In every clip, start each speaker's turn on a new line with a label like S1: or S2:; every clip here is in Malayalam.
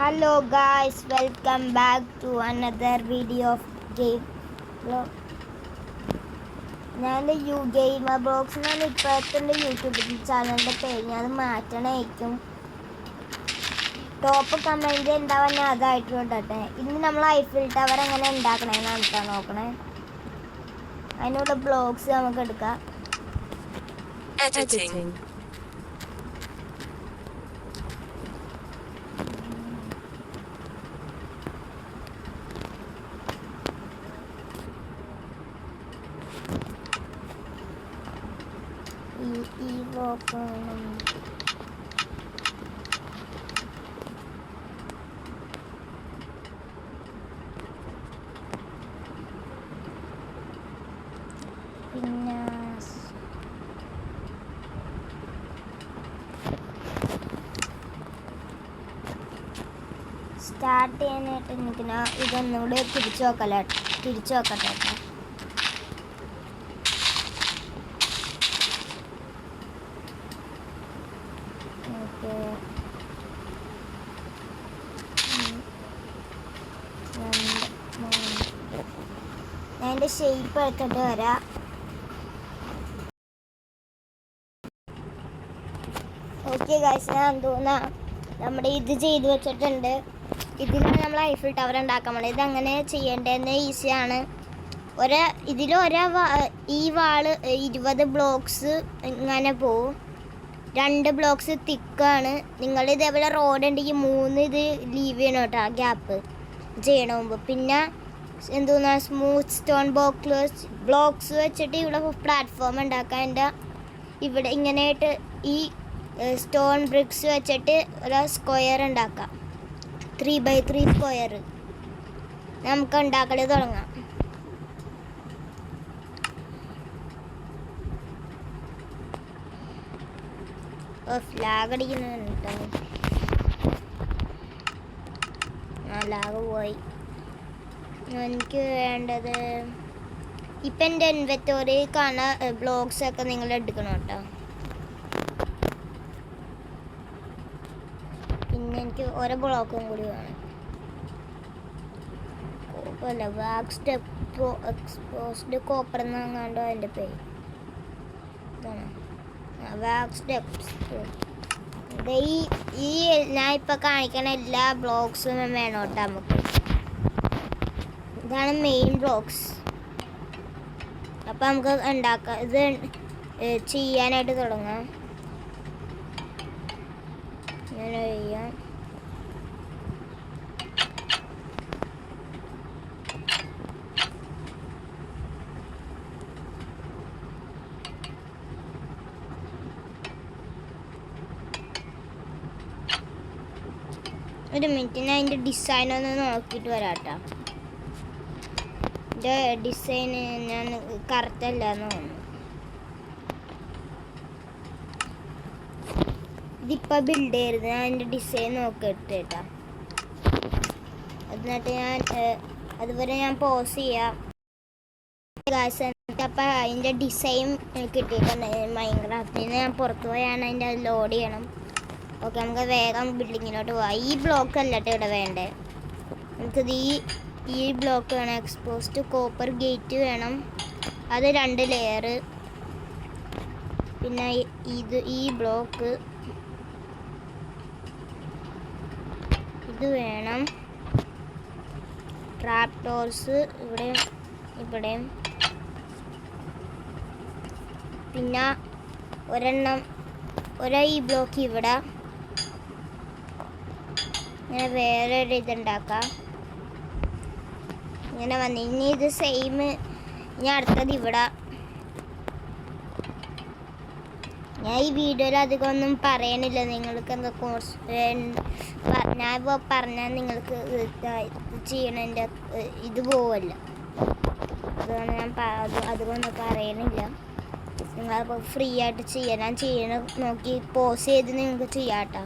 S1: Hello guys, welcome back to another video of game vlog. ഞാൻ ഗെയിമർ ബ്ലോഗ്സ് എന്നാണ് ഇപ്പോഴത്തെ യൂട്യൂബ് ചാനലിൻ്റെ പേര്. ഞാൻ മാറ്റണമായിരിക്കും. ടോപ്പ് കമൻറ്റ് ഉണ്ടാവാൻ ഞാൻ അതായിട്ട് കൊണ്ടട്ടെ. ഇന്ന് നമ്മൾ ഐഫിൽ ടവർ എങ്ങനെ ഉണ്ടാക്കണേന്നാണ് കേട്ടോ നോക്കണേ. അതിനുള്ള ബ്ലോഗ്സ് നമുക്ക് എടുക്കാം.
S2: Editing.
S1: ഈ ബ്ലോക്ക് പിന്നെ സ്റ്റാർട്ട് ചെയ്യാനായിട്ട് നിൽക്കുന്ന ഇതൊന്നും കൂടെ തിരിച്ചു നോക്കട്ടെ കേട്ടോ. ഓക്കെ, ഞാൻ എൻ്റെ ഷേപ്പ് എടുത്തിട്ട് വരാം. ഓക്കെ ഗൈസ്, ഞാൻ തോന്നുന്ന നമ്മുടെ ഇത് ചെയ്ത് വെച്ചിട്ടുണ്ട്. ഇതിലാണ് നമ്മൾ ഐഫിൽ ടവർ ഉണ്ടാക്കാൻ പോകുന്നത്. ഇതങ്ങനെ ചെയ്യേണ്ടതെന്ന് ഈസിയാണ്. ഈ വാള് 20 ബ്ലോക്സ് ഇങ്ങനെ പോവും. 2 ബ്ലോക്സ് തിക്കാണ്. നിങ്ങൾ ഇതേപോലെ റോഡ് ഉണ്ടെങ്കിൽ 3 ഇത് ലീവ് ചെയ്യണം കേട്ടോ, ഗ്യാപ്പ് ചെയ്യണ മുമ്പ്. പിന്നെ എന്തോന്നാ സ്മൂത്ത് സ്റ്റോൺ ബ്ലോക്സ് വെച്ചിട്ട് ഇവിടെ പ്ലാറ്റ്ഫോം ഉണ്ടാക്കാൻ. എൻ്റെ ഇവിടെ ഇങ്ങനെയായിട്ട് ഈ സ്റ്റോൺ ബ്രിക്സ് വെച്ചിട്ട് ഒരു സ്ക്വയർ ഉണ്ടാക്കാം. 3x3 സ്ക്വയർ നമുക്ക് ഉണ്ടാക്കൽ തുടങ്ങാം. ഫ്ലാഗ് അടിക്കുന്നുണ്ട് കേട്ടോ. ലാഗ് പോയി. എനിക്ക് വേണ്ടത് ഇപ്പം എൻ്റെ ഇൻവെന്ററി കാണുന്ന ബ്ലോഗ്സ് ഒക്കെ നിങ്ങൾ എടുക്കണം കേട്ടോ. പിന്നെ എനിക്ക് ഓരോ ബ്ലോക്കും കൂടി വേണം. കോപ്പല്ല, വാക്ക് സ്റ്റെപ്പ് എക്സ്പോസ്ഡ് കോപ്പർ എന്നാങ്ങാണ്ടോ അതിൻ്റെ പേര്. ഇതാണ് വാക്ക് സ്റ്റെപ്സ്. ഈ ഞാൻ ഇപ്പം കാണിക്കണ എല്ലാ ബ്ലോഗ്സും വേണം കേട്ടോ നമുക്ക്. ഇതാണ് മെയിൻ ബ്ലോഗ്സ്. അപ്പം നമുക്ക് ഉണ്ടാക്കാം. ഇത് ചെയ്യാനായിട്ട് തുടങ്ങാം. ഇങ്ങനെ ചെയ്യാം. ഒരു മിനിറ്റ്, ഞാൻ അതിൻ്റെ ഡിസൈൻ ഒന്ന് നോക്കിയിട്ട് വരാം കേട്ടോ. എൻ്റെ ഡിസൈൻ ഞാൻ കറക്റ്റ് അല്ലാന്ന് തോന്നുന്നു. ഇതിപ്പോൾ ബിൽഡ് ചെയ്യരുത്. ഞാൻ അതിൻ്റെ ഡിസൈൻ നോക്കിയിട്ട് കേട്ടോ. എന്നിട്ട് ഞാൻ അതുവരെ ഞാൻ പോസ് ചെയ്യാം. അപ്പം അതിൻ്റെ ഡിസൈൻ കിട്ടിയിട്ടുണ്ട് മൈൻക്രാഫ്റ്റിന്. ഞാൻ പുറത്ത് പോയാണ് അതിൻ്റെ ലോഡ് ചെയ്യണം. ഓക്കെ, നമുക്ക് വേഗം ബിൽഡിങ്ങിലോട്ട് പോവാം. ഈ ബ്ലോക്ക് അല്ല കേട്ടോ ഇവിടെ വേണ്ടേ. നമുക്കിത് ഈ ബ്ലോക്ക് വേണം. എക്സ്പോസ്ഡ് കോപ്പർ ഗേറ്റ് വേണം. അത് 2 ലെയർ. പിന്നെ ഈ ബ്ലോക്ക് ഇത് വേണം. ട്രാപ്പ് ഡോർസ് ഇവിടെയും. പിന്നെ ഈ ബ്ലോക്ക് ഇവിടെ. ഇങ്ങനെ വേറൊരു ഇതുണ്ടാക്കാം. ഇങ്ങനെ വന്ന് ഇനി ഇത് സെയിം. ഇനി അടുത്തത് ഇവിടെ. ഞാൻ ഈ വീഡിയോയിൽ അധികം ഒന്നും പറയണില്ല. നിങ്ങൾക്ക് എന്താ ഞാൻ ഇപ്പോൾ പറഞ്ഞാൽ നിങ്ങൾക്ക് ചെയ്യണതിൻ്റെ ഇത് പോവല്ല. അതുകൊണ്ട് ഞാൻ അധികം ഒന്നും പറയണില്ല. നിങ്ങളിപ്പോൾ ഫ്രീ ആയിട്ട് ഞാൻ ചെയ്യണ നോക്കി പോസ് ചെയ്ത് നിങ്ങൾക്ക് ചെയ്യാം കേട്ടോ.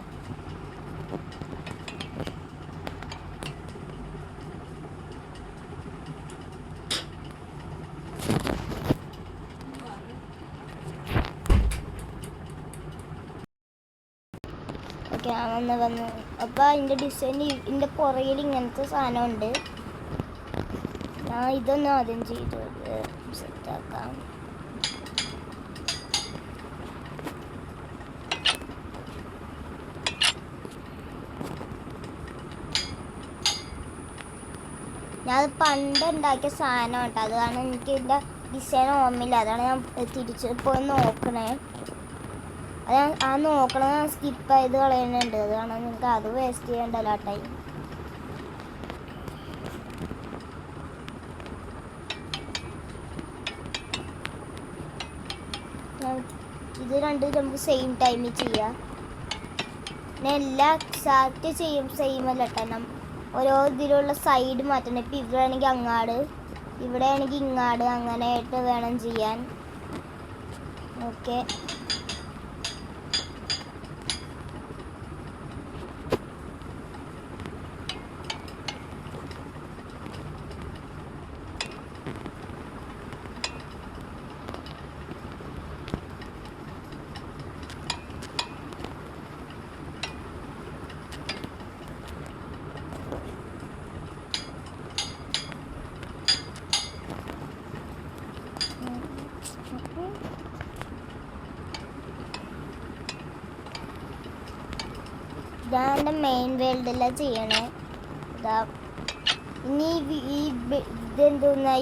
S1: ഓക്കെ വന്നു. അപ്പോൾ അതിൻ്റെ ഡിസൈൻ ഇതിൻ്റെ പുറകിൽ ഇങ്ങനത്തെ സാധനമുണ്ട്. ഞാൻ ഇതൊന്നും ആദ്യം ചെയ്ത് സെറ്റാക്കാം. ഞാൻ പണ്ട് ഉണ്ടാക്കിയ സാധനം കേട്ടോ, അത് കാരണം എനിക്ക് ഇതിൻ്റെ ഡിസൈൻ ഓർമ്മയില്ല. അതാണ് ഞാൻ തിരിച്ച് പോയി നോക്കണേ. അത് ആ നോക്കണത് ഞാൻ സ്കിപ്പ് ചെയ്ത് കളയുന്നുണ്ട്. അത് കാരണം നിങ്ങൾക്ക് അത് വേസ്റ്റ് ചെയ്യേണ്ടല്ലോ ടൈം. ഇത് രണ്ടും നമുക്ക് സെയിം ടൈമിൽ ചെയ്യാം. പിന്നെ എല്ലാ എക്സാക്റ്റ് സെയിം അല്ല കേട്ടോ. ഓരോ ഇതിലുള്ള സൈഡ് മാറ്റണം. ഇപ്പം ഇവിടെ ആണെങ്കിൽ അങ്ങാട്, ഇവിടെ ആണെങ്കിൽ ഇങ്ങാട്, അങ്ങനെയായിട്ട് വേണം ചെയ്യാൻ. ഓക്കെ, ഇതാണ് മെയിൻ വേൾഡെല്ലാം ചെയ്യണേ. ഇതാ ഇനി ഇതെന്തോന്നാ,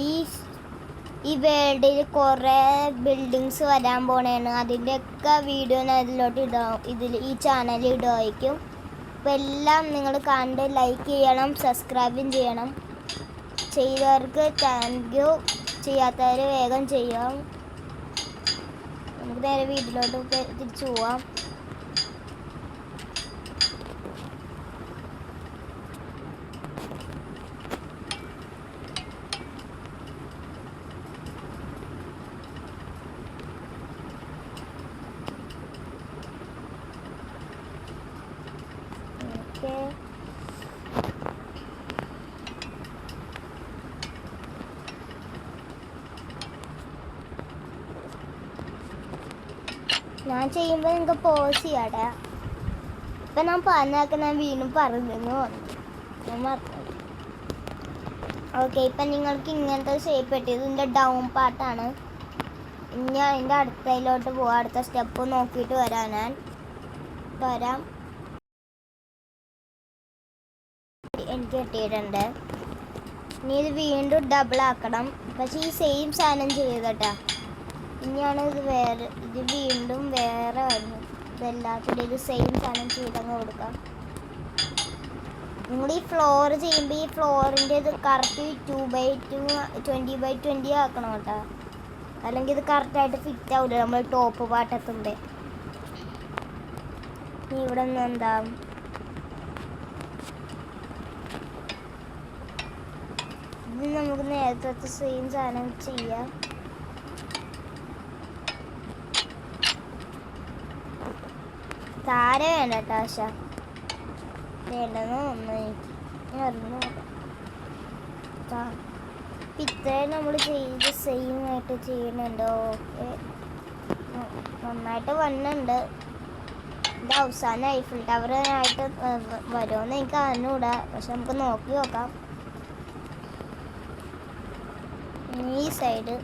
S1: ഈ വേൾഡിൽ കുറേ ബിൽഡിങ്സ് വരാൻ പോണേണ്. അതിൻ്റെയൊക്കെ വീഡിയോ ഞാൻ ഈ ചാനലിൽ ഇടുമായിരിക്കും. അപ്പോൾ എല്ലാം നിങ്ങൾ കണ്ട് ലൈക്ക് ചെയ്യണം, സബ്സ്ക്രൈബും ചെയ്യണം. ചെയ്തവർക്ക് താങ്ക് യു, ചെയ്യാത്തവർ വേഗം ചെയ്യാം. നമുക്ക് നേരെ വീട്ടിലോട്ട് തിരിച്ചു പോവാം. ഞാൻ ചെയ്യുമ്പോൾ നിങ്ങൾക്ക് പോസ് ചെയ്യാടാ. ഇപ്പം ഞാൻ പറഞ്ഞാൽ ഞാൻ വീണ്ടും പറഞ്ഞു ഞാൻ മറന്നു. ഓക്കെ, ഇപ്പം നിങ്ങൾക്ക് ഇങ്ങനത്തെ ഷേപ്പ് കിട്ടിയത് ഇതിൻ്റെ ഡൗൺ പാർട്ടാണ്. ഇനി അതിൻ്റെ അടുത്തതിലോട്ട് പോവാം. അടുത്ത സ്റ്റെപ്പ് നോക്കിയിട്ട് ഞാൻ വരാം. എനിക്ക് കിട്ടിയിട്ടുണ്ട്. ഇനി ഇത് വീണ്ടും ഡബിൾ ആക്കണം. പക്ഷേ ഈ സെയിം സാധനം ചെയ്തട്ടാ. ഇനിയാണ് ഇത് വീണ്ടും വേറെ വരുന്നു. ഇതെല്ലാത്തിൻ്റെ ഇത് സെയിം സാധനം ചെയ്തങ്ങ് കൊടുക്കാം. നിങ്ങൾ ഈ ഫ്ലോർ ചെയ്യുമ്പോൾ ഈ ഫ്ലോറിൻ്റെ ഇത് കറക്റ്റ് 2x2 20x20 ആക്കണം കേട്ടോ. അല്ലെങ്കിൽ ഇത് കറക്റ്റായിട്ട് ഫിറ്റ് ആവില്ല നമ്മൾ ടോപ്പ് പാട്ടെത്തുമ്പോൾ. ഇവിടെ നിന്ന് എന്താ ഇത് നമുക്ക് നേരത്തെ സെയിം സാധനം ചെയ്യാം. താര വേണ്ട കേട്ടോ. ആശ വേണ്ടെന്ന് തോന്നുന്നു എനിക്ക്. ഞാൻ അറിഞ്ഞു ഇത്രയും നമ്മൾ ചെയ്ത് സെയിം ആയിട്ട് ചെയ്യുന്നുണ്ട്. ഓക്കെ, നന്നായിട്ട് വന്നുണ്ട്. ഇത് അവസാനം ഐഫിൽ ടവറായിട്ട് വരുമെന്ന് എനിക്ക് അറിഞ്ഞൂടാ. പക്ഷെ നമുക്ക് നോക്കി നോക്കാം. ഈ സൈഡ്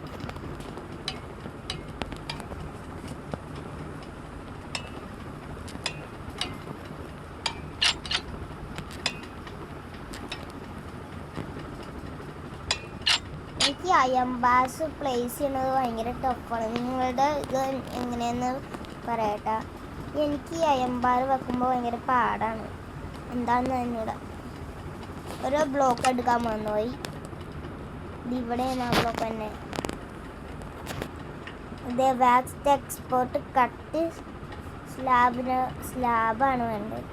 S1: എനിക്ക് അയംബാസ് പ്ലേസ് ചെയ്യുന്നത് ഭയങ്കര ടഫാണ്. നിങ്ങളുടെ ഇത് എങ്ങനെയെന്ന് പറയട്ടെ. എനിക്ക് അയംബാർ വെക്കുമ്പോൾ ഭയങ്കര പാടാണ്. എന്താണെന്ന് എന്നോട് ഓരോ ബ്ലോക്ക് എടുക്കാൻ വന്നുപോയി. ഇവിടെയാണ് ആ ബ്ലോക്ക് തന്നെ. ഇത് വാക്സ് എക്സ്പോർട്ട് കട്ട് സ്ലാബാണ് വേണ്ടത്.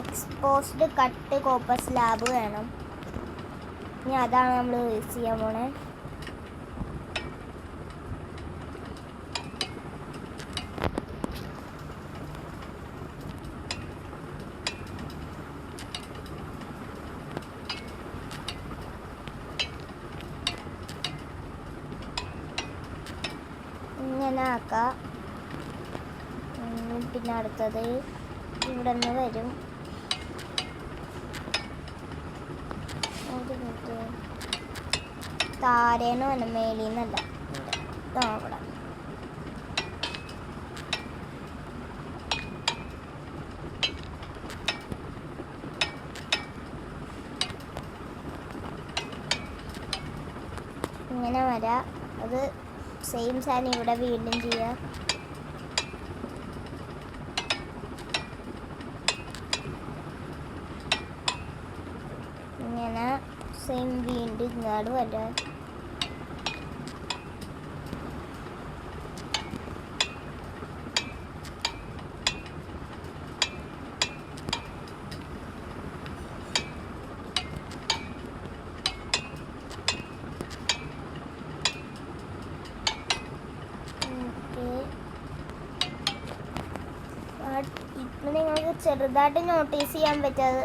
S1: എക്സ്പോസ്ഡ് കട്ട് കോപ്പർ സ്ലാബ് വേണം. ഇനി അതാണ് നമ്മൾ യൂസ് ചെയ്യാൻ പോണേ. ഇങ്ങനെ ആക്കാം. പിന്നെ അടുത്തത് ഇവിടെ നിന്ന് വരും. ഒരു മിനിറ്റ്, താരേന്ന് വന്ന മേലിന്നല്ല, അവിടെ ഇങ്ങനെ വരാം. അത് സെയിം സാധനം ഇവിടെ വീണ്ടും ചെയ്യാം. ഇങ്ങനെ സെയിം വീണ്ടും ഇങ്ങോട്ട് വരാം. ഇപ്പം നിങ്ങൾക്ക് ചെറുതായിട്ട് നോട്ടീസ് ചെയ്യാൻ പറ്റാതെ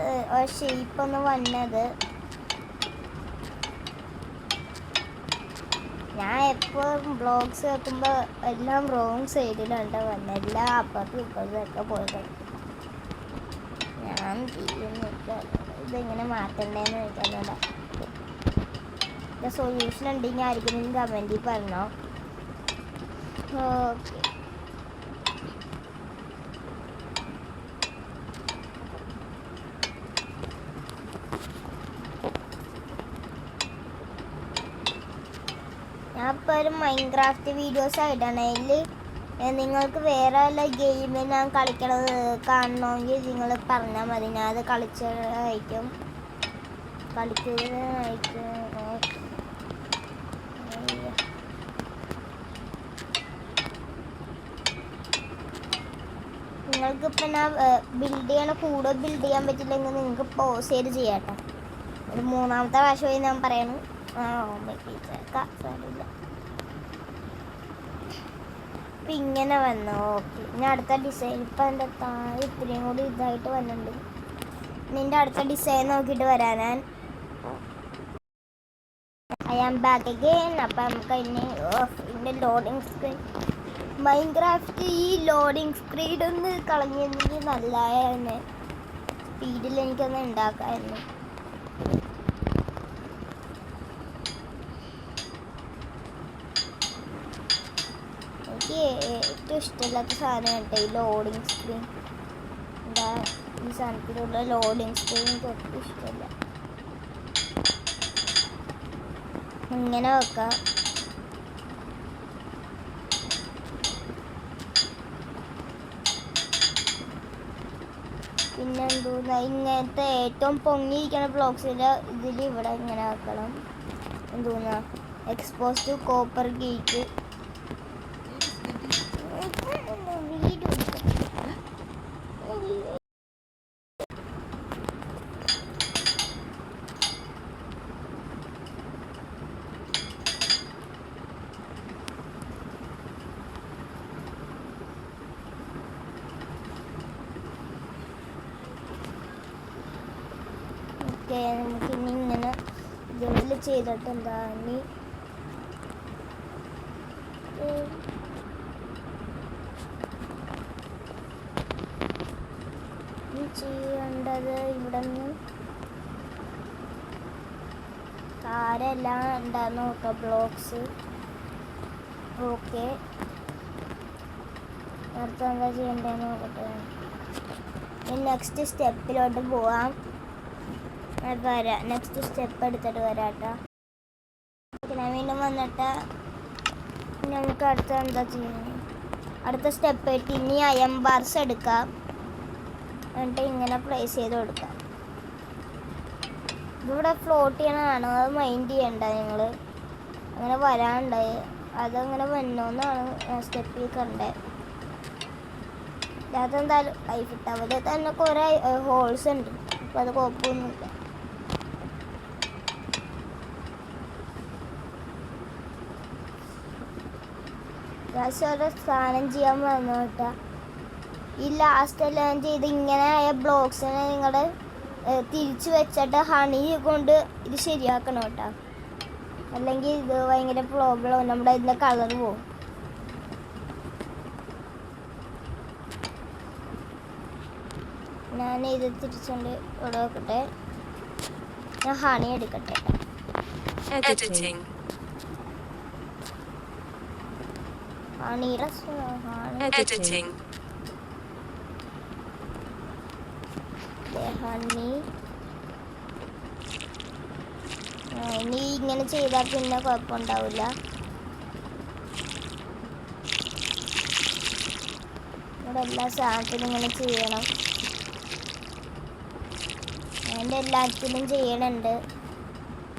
S1: ഷേപ്പ് ഒന്ന് വന്നത്. ഞാൻ എപ്പോഴും ബ്ലോഗ്സ് വെക്കുമ്പോൾ എല്ലാം റോങ് സൈഡിലുണ്ട് വന്നത്, എല്ലാം അപ്പുറത്തും ഇപ്പുറത്തൊക്കെ പോയിട്ട് ഞാൻ ഇതെങ്ങനെ മാറ്റണ്ടേന്ന് ചോദിക്കാനുണ്ട്. സൊല്യൂഷൻ ഉണ്ടെങ്കിൽ ആയിരിക്കും കമൻറ്റിൽ പറഞ്ഞോ. ഓക്കെ, ഞാൻ ഇപ്പോൾ ഒരു മൈൻക്രാഫ്റ്റ് വീഡിയോസ് ആയിട്ടാണ്. അതിൽ നിങ്ങൾക്ക് വേറെ വല്ല ഗെയിം ഞാൻ കളിക്കണത് കാണണമെങ്കിൽ നിങ്ങൾ പറഞ്ഞാൽ മതി, ഞാൻ അത് കളിച്ചതായിരിക്കും. നിങ്ങൾക്കിപ്പോൾ ഞാൻ കൂടുതൽ ബിൽഡ് ചെയ്യാൻ പറ്റില്ലെങ്കിൽ നിങ്ങൾക്ക് പോസ് ചെയ്ത് ചെയ്യാട്ടോ. ഒരു 3ാമത്തെ പ്രാവശ്യമായി ഞാൻ പറയണു. സാരില്ല, ഇപ്പം ഇങ്ങനെ വന്നു. ഓക്കെ, ഇനി അടുത്ത ഡിസൈൻ ഇപ്പം എൻ്റെ താഴെ ഇത്രയും കൂടി ഇതായിട്ട് വന്നിട്ടുണ്ട്. നിൻ്റെ അടുത്ത ഡിസൈൻ നോക്കിയിട്ട് വരാൻ ഞാൻ ഐ ആം ബാക്ക് അഗെയിൻ. അപ്പം നമുക്ക് അതിന് ഇതിൻ്റെ ലോഡിങ് സ്ക്രീൻ മൈൻക്രാഫ്റ്റ് ഈ ലോഡിങ് സ്ക്രീൻ ഒന്ന് കളഞ്ഞെങ്കിൽ നല്ലതായിരുന്നു. സ്പീഡിൽ എനിക്കൊന്ന് ഉണ്ടാക്കാമായിരുന്നു. എനിക്ക് ഏറ്റവും ഇഷ്ടമില്ലാത്ത സാധനം കേട്ടോ ഈ ലോഡിങ് സ്ക്രീൻ. എന്താ ഈ സാധനത്തിലുള്ള ലോഡിങ് സ്ക്രീൻ എനിക്ക് ഒട്ടും ഇഷ്ടമില്ല. ഇങ്ങനെ വെക്കാം. പിന്നെ എന്തോന്നാ ഇങ്ങനത്തെ ഏറ്റവും പൊങ്ങിയിരിക്കുന്ന ബ്ലോക്സിൻ്റെ ഇതിൽ ഇവിടെ ഇങ്ങനെ വെക്കണം. എന്തോന്നാ എക്സ്പോസ് ടു കോപ്പർ ഗേറ്റ്. നമുക്കിനി ഇങ്ങനെ ജോലി ചെയ്തിട്ട് എന്താ ഇനി ചെയ്യേണ്ടത് ഇവിടെ നിന്ന് താരെല്ലാം ഉണ്ടാകുന്ന നോക്കാം ബ്ലോക്സ്. ഓക്കെ, അടുത്ത എന്താ ചെയ്യേണ്ടതെന്ന് നോക്കട്ടെ. നെക്സ്റ്റ് സ്റ്റെപ്പിലോട്ട് പോവാം. വരാം, നെക്സ്റ്റ് സ്റ്റെപ്പ് എടുത്തിട്ട് വരാം കേട്ടോ. ഞാൻ വീണ്ടും വന്നിട്ട് നമുക്ക് അടുത്ത എന്താ ചെയ്യുന്നത്, അടുത്ത സ്റ്റെപ്പ് ആയിട്ട് ഇനി അയൺ ബാർസ് എടുക്കാം. എന്നിട്ട് ഇങ്ങനെ പ്ലേസ് ചെയ്ത് കൊടുക്കാം. ഇതിവിടെ ഫ്ലോട്ട് ചെയ്യണതാണ്, അത് മൈൻഡ് ചെയ്യണ്ട നിങ്ങൾ. അങ്ങനെ വരാനുണ്ടായി, അതങ്ങനെ വന്നോന്നാണ് സ്റ്റെപ്പിൽ കണ്ടത്. അതെന്തായാലും ലൈഫ് ഇട്ടവരെ തന്നെ കുറേ ഹോൾസ് ഉണ്ട്, അപ്പോൾ അത് കുഴപ്പമൊന്നുമില്ല. ഓരോ സാധനം ചെയ്യാൻ വന്നു കേട്ടോ. ഈ ലാസ്റ്റ് എല്ലാം ചെയ്ത് ഇങ്ങനെ ആയ ബ്ലോക്സിനെ നിങ്ങൾ തിരിച്ച് വെച്ചിട്ട് ഹണി കൊണ്ട് ഇത് ശരിയാക്കണം കേട്ടോ. അല്ലെങ്കിൽ ഇത് ഭയങ്കര പ്രോബ്ലം, നമ്മുടെ ഇതിൻ്റെ കളർ പോകും. ഞാൻ ഇത് തിരിച്ചുകൊണ്ട് ഇവിടെ വെക്കട്ടെ. ഞാൻ ഹണി എടുക്കട്ടെ. ഹണിയുടെ ഹണി ഇനി ഇങ്ങനെ ചെയ്താൽ പിന്നെ കുഴപ്പമുണ്ടാവില്ല. ഇവിടെ എല്ലാ സാധനത്തിനും ഇങ്ങനെ ചെയ്യണം. അതിൻ്റെ എല്ലാത്തിലും ചെയ്യണുണ്ട്,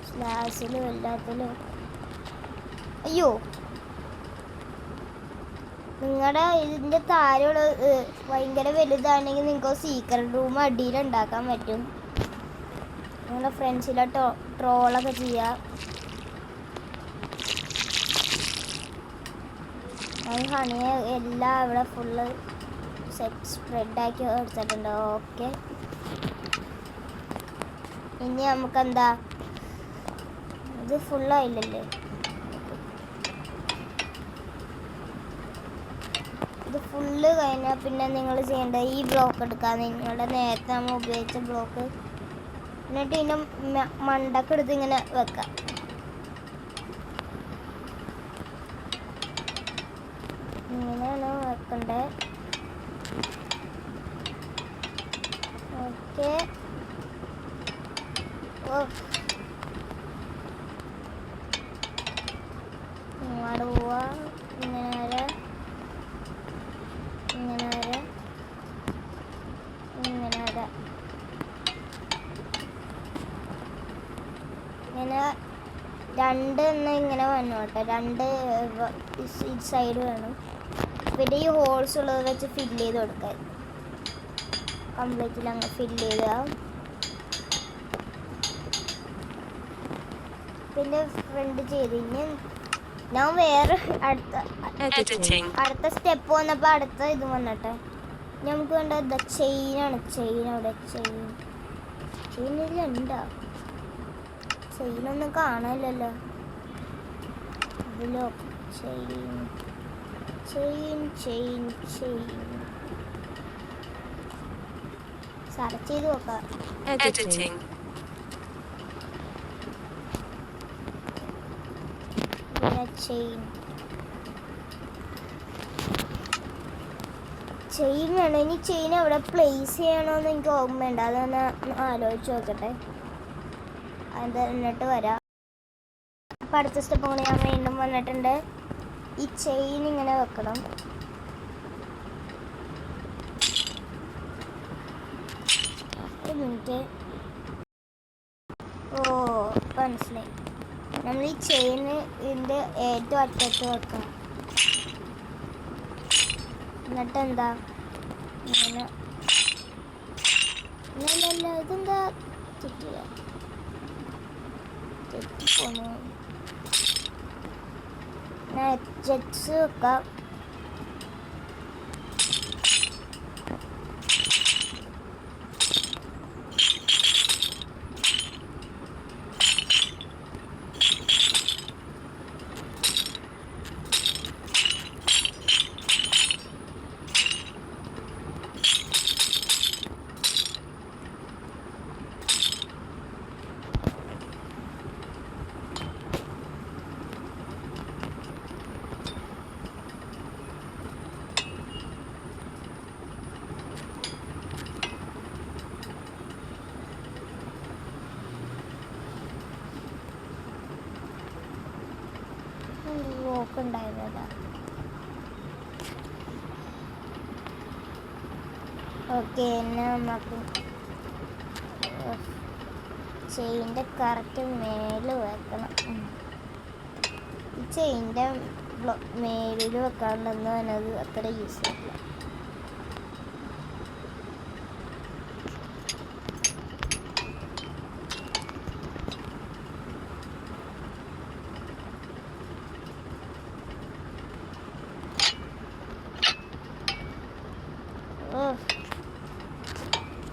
S1: സ്ലാസിലും എല്ലാത്തിലും. അയ്യോ, നിങ്ങളുടെ ഇതിൻ്റെ താഴെയുള്ള ഭയങ്കര വലുതാണെങ്കിൽ നിങ്ങൾക്ക് സീക്രട്ട് റൂം അടിയിലുണ്ടാക്കാൻ പറ്റും. നിങ്ങളുടെ ഫ്രണ്ട്സിലെ ട്രോളൊക്കെ ചെയ്യാം. ഞാൻ ഹണിയെ എല്ലാം ഇവിടെ ഫുള്ള് സ്പ്രെഡാക്കി എടുത്തിട്ടുണ്ട്. ഓക്കെ, ഇനി നമുക്കെന്താ, ഇത് ഫുള്ളായില്ലല്ലേ? ഇത് ഫുള്ള് കഴിഞ്ഞാൽ പിന്നെ നിങ്ങൾ ചെയ്യേണ്ടത് ഈ ബ്ലോക്ക് എടുക്കുക. നിങ്ങളുടെ നേരത്തെ നമ്മൾ ഉപയോഗിച്ച ബ്ലോക്ക്, എന്നിട്ട് ഇതിൻ്റെ മണ്ടൊക്കെ എടുത്ത് ഇങ്ങനെ വെക്കാം. ഇങ്ങനെയാണ് വെക്കണ്ടേ. ഓക്കെ, ഇങ്ങോട്ട് പോവാ. ഇങ്ങനെ വരെ, ഇങ്ങനെ വരെ, ഇങ്ങനെ വരെ. ഇങ്ങനെ രണ്ടെണ്ണം ഇങ്ങനെ വന്നോട്ടെ. രണ്ട് ഈ സൈഡ് വേണം. പിന്നെ ഈ ഹോൾസ് ഉള്ളത് വെച്ച് ഫില്ല് ചെയ്ത് കൊടുക്കാൻ. കംപ്ലീറ്റിൽ അങ്ങ് ഫില്ല് ചെയ്യുക. പിന്നെ ഫ്രണ്ട് ചെയ്ത് കഴിഞ്ഞ് ഞാൻ വേറെ അടുത്ത സ്റ്റെപ്പ് വന്നപ്പോൾ അടുത്ത ഇത് വന്നട്ടെ. നമുക്ക് വേണ്ട ചെയിനാണ്. ചെയിൻ അവിടെ, ചെയിനില്ല. ഉണ്ടോ? ചെയിനൊന്നും കാണാനില്ലല്ലോ ഇതിലോ. ചെയിൻ സെർച്ച് ചെയ്ത് നോക്കാം. ചെയിൻ വേണം. ഇനി ചെയിൻ എവിടെ പ്ലേസ് ചെയ്യണമെന്ന് എനിക്ക് ഓർമ്മയുണ്ട്. അതൊന്ന് ആലോചിച്ച് നോക്കട്ടെ. അത് എന്നിട്ട് വരാം. അപ്പം അടുത്ത സ്റ്റെപ്പ് കൂടി ഞാൻ വീണ്ടും വന്നിട്ടുണ്ട്. ഈ ചെയിൻ ഇങ്ങനെ വെക്കണം. ഒരു മിനിറ്റ്. ഓ, മനസ്സിലായി. നമ്മൾ ഈ ചെയിന് ഇതിൻ്റെ ഏറ്റവും അറ്റത്ത് വെക്കണം. എന്നിട്ട് എന്താ ഇങ്ങനെ, ഇതെന്താ തെറ്റിപ്പോന്നു. ജെറ്റ്സ് വെക്കാം. ഉണ്ടായിരുന്നതാ. ഓക്കെ, എന്നെ നമുക്ക് ചെയിൻ്റെ കറക്റ്റ് മേല് വെക്കണം. ഈ ചെയിൻ്റെ മേലിൽ വെക്കാണ്ടെന്ന് പറഞ്ഞത് അത്ര യൂസ് ചെയ്യില്ല.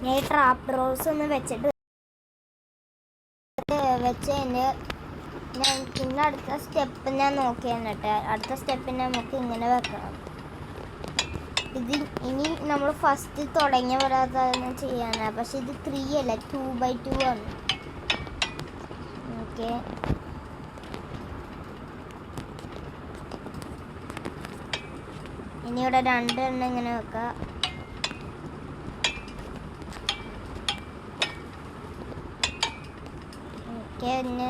S1: ഞാൻ ട്രാപ്പ് റോൾസ് ഒന്ന് വെച്ചിട്ട് കഴിഞ്ഞ് ഞാൻ പിന്നെ അടുത്ത സ്റ്റെപ്പ് ഞാൻ നോക്കിയാണ് കേട്ടോ. അടുത്ത സ്റ്റെപ്പിന് നമുക്ക് ഇങ്ങനെ വെക്കണം. ഇത് ഇനി നമ്മൾ ഫസ്റ്റ് തുടങ്ങിയ വരാതാണ് ചെയ്യാനാണ്, പക്ഷെ ഇത് 3 അല്ല 2x2 ആണ്. ഓക്കെ, ഇനി ഇവിടെ 2 എണ്ണം ഇങ്ങനെ വെക്കാം. ഓക്കെ, ഇനി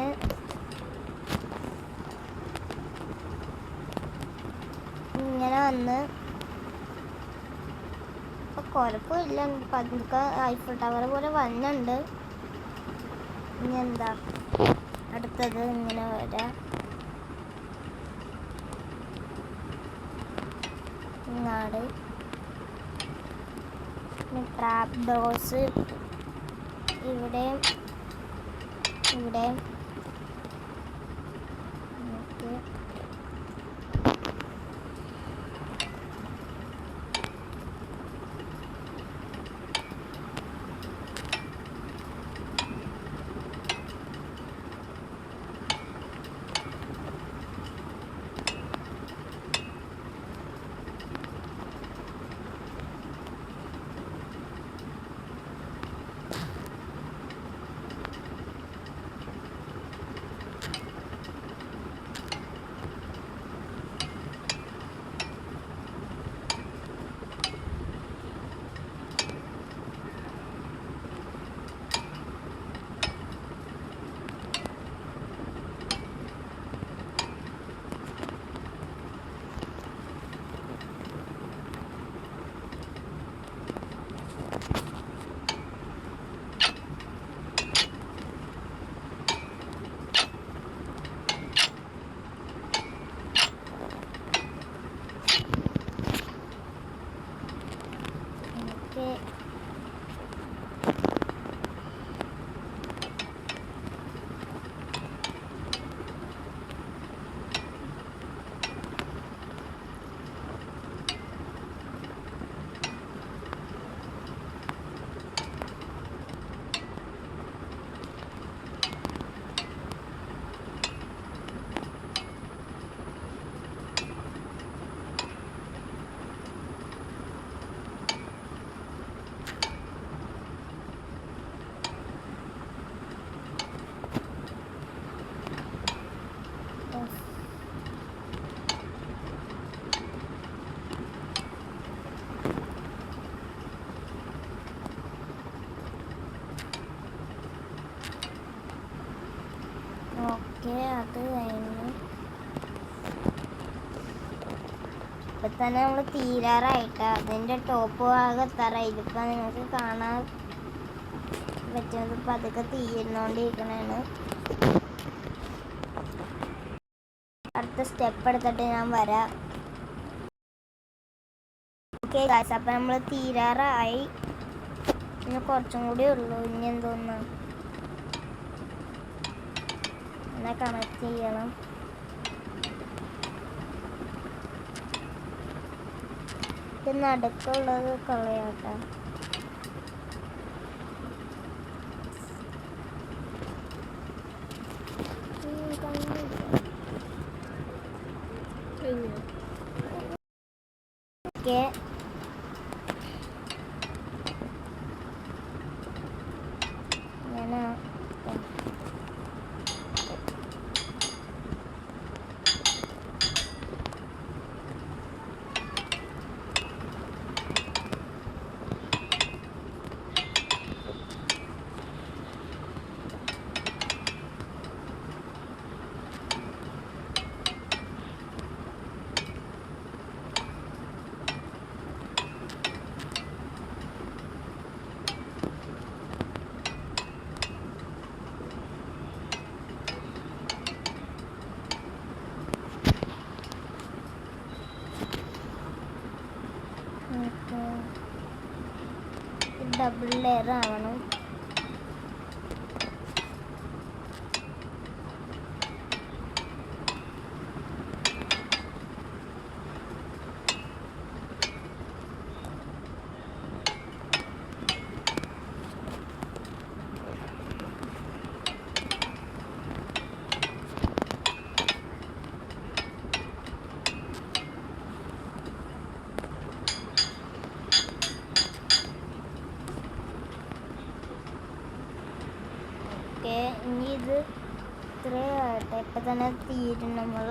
S1: ഇങ്ങനെ വന്ന് കുഴപ്പമില്ല, പതുക്കെ ഐഫിൾ ടവർ പോലെ വന്നുണ്ട്. ഇനി എന്താ അടുത്തത് ഇങ്ങനെ വരാം. ഇങ്ങാട് ട്രാപ്പ് ഡോസ് ഇവിടെ ഇവിടെ. ഓക്കെ, അത് കഴിഞ്ഞു. ഇപ്പം തന്നെ നമ്മൾ തീരാറായിട്ട് അതിൻ്റെ ടോപ്പ് ഭാഗം എത്താറായി. ഇതിപ്പോൾ നിങ്ങൾക്ക് കാണാൻ പറ്റുന്നത് പതുക്കെ തീരുന്നോണ്ടിരിക്കണേണ്. അടുത്ത സ്റ്റെപ്പ് എടുത്തിട്ട് ഞാൻ വരാം. ഓക്കെ ഗായ്സ്, അപ്പം നമ്മൾ തീരാറായി. ഇനി കുറച്ചും കൂടി ഉള്ളൂ. ഇനി എന്തോന്നാ എന്നെ കണക്ട് ചെയ്യണം. ഇത് നടുക്കുള്ളത് കളയാട്ടോ. ഓക്കെ, ഞാൻ ഡബിൾ ലെയർ ആവണം. ഓക്കെ, ഇനി ഇത് ഇത്രയാകട്ടെ. ഇപ്പം തന്നെ തീരും നമ്മൾ.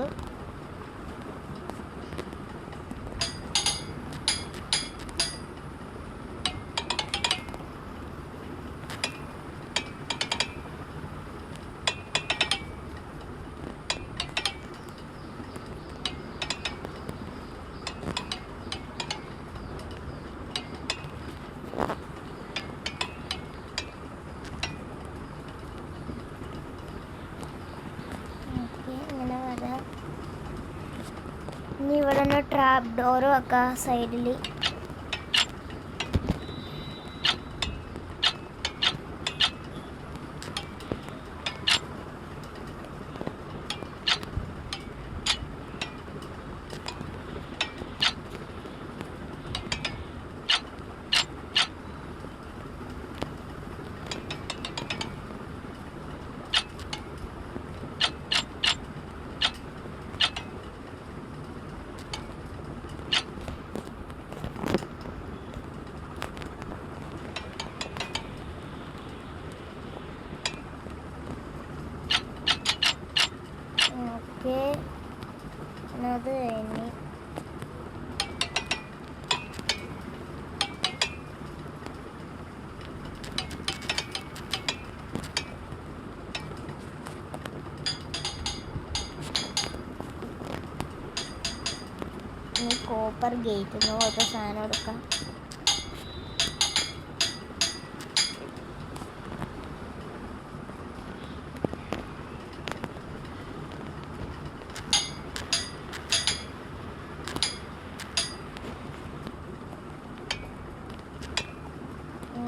S1: ഇനി ഇവിടെ ഒന്ന് ട്രാപ്പ് ഡോർ വെക്കാം സൈഡിൽ. ഓക്കെ, അത് കഴിഞ്ഞ് കോപ്പർ ഗേറ്റ് പോലത്തെ സാധനം എടുക്കാം.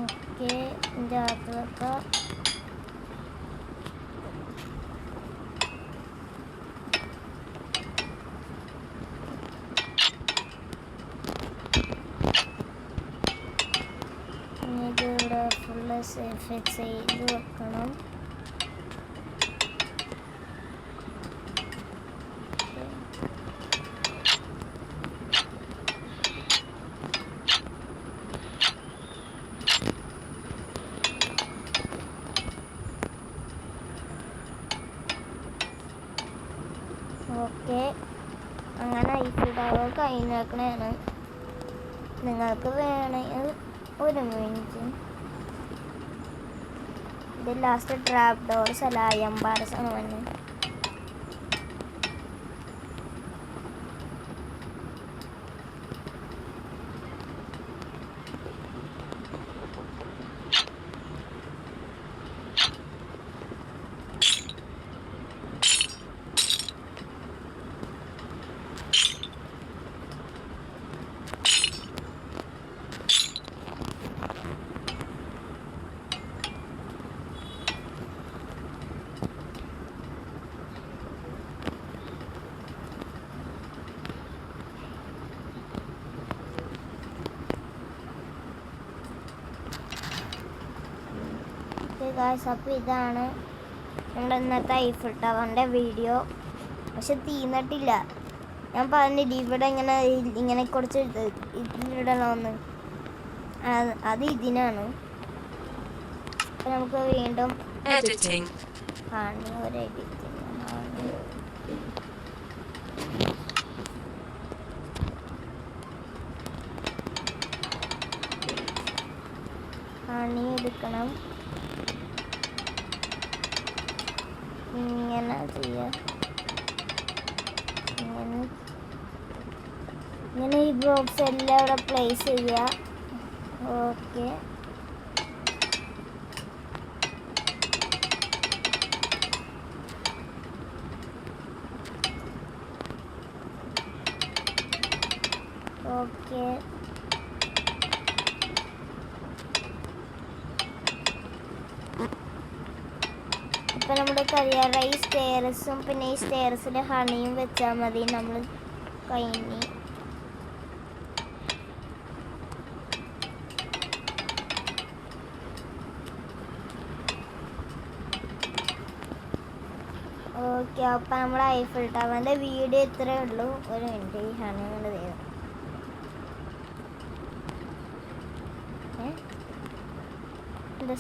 S1: ഓക്കെ, ഇതിൻ്റെ അകത്ത് വെക്കാം. ഇതിവിടെ ഫുള്ള് ഫിക്സ് ചെയ്ത് വെക്കണം. ഓക്കെ, അങ്ങനെ ഐഫിൽ ടവർ കഴിഞ്ഞേക്കണേണ്. നിങ്ങൾക്ക് വേണമെങ്കിൽ ഒരു മിനിറ്റ്. ഇത് ലാസ്റ്റ് ട്രാപ്പ് ഡോർസ് അല്ല എംബാർസ് ആണ് വന്നത്. ഗായ്സ്, അപ്പോൾ ഇതാണ് നമ്മുടെ ഇന്നത്തെ ഐഫിൽ ടവറിൻ്റെ വീഡിയോ. പക്ഷെ തീർന്നിട്ടില്ല. ഞാൻ പറഞ്ഞില്ല ഇവിടെ ഇങ്ങനെ കുറച്ച് ഇതിലിടണമെന്ന്. അത് ഇതിനാണ്. അപ്പം നമുക്ക് വീണ്ടും ഒരു എഡിറ്റിംഗ് ഹണി എടുക്കണം. ഇങ്ങനെ ചെയ്യാം. ഇങ്ങനെ ഈ ബോക്സ് എല്ലാം ഇവിടെ പ്ലേസ് ചെയ്യുക. Okay, okay. ഇപ്പം നമ്മുടെ കഴിയാറായി. സ്റ്റെയർസും പിന്നെ ഈ സ്റ്റെയർസിൽ ഹണിയും വെച്ചാൽ മതി. നമ്മൾ കഴിഞ്ഞ് ഓക്കെ. അപ്പം നമ്മൾ ഐഫിൽ ടവറിൻ്റെ വീഡിയോ ഇത്രയേ ഉള്ളൂ. ഒരു മിനിറ്റ്, ഈ ഹണി കൊണ്ട് ചെയ്തു.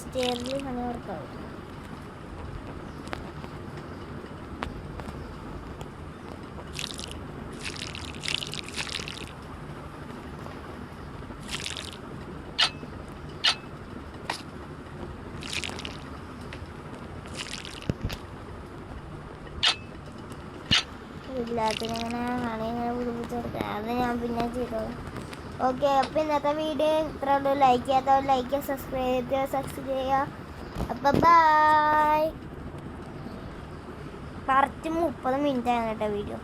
S1: സ്റ്റെയറിൽ ഹണി വർക്കാവും. ഇല്ലാത്തതിങ്ങനെ ഇങ്ങനെ ബുദ്ധിമുട്ടെടുക്കുക അത് ഞാൻ പിന്നെ ചെയ്തോളാം. ഓക്കെ, അപ്പോൾ ഇന്നത്തെ വീഡിയോ ഇത്ര ഉള്ളൂ. ലൈക്ക് ചെയ്യാത്തവർ ലൈക്ക് ചെയ്യുക, സബ്സ്ക്രൈബ് ചെയ്യുക. അപ്പോൾ ബൈ. കറക്റ്റ് 30 മിനിറ്റ് ആണ് കേട്ടോ വീഡിയോ.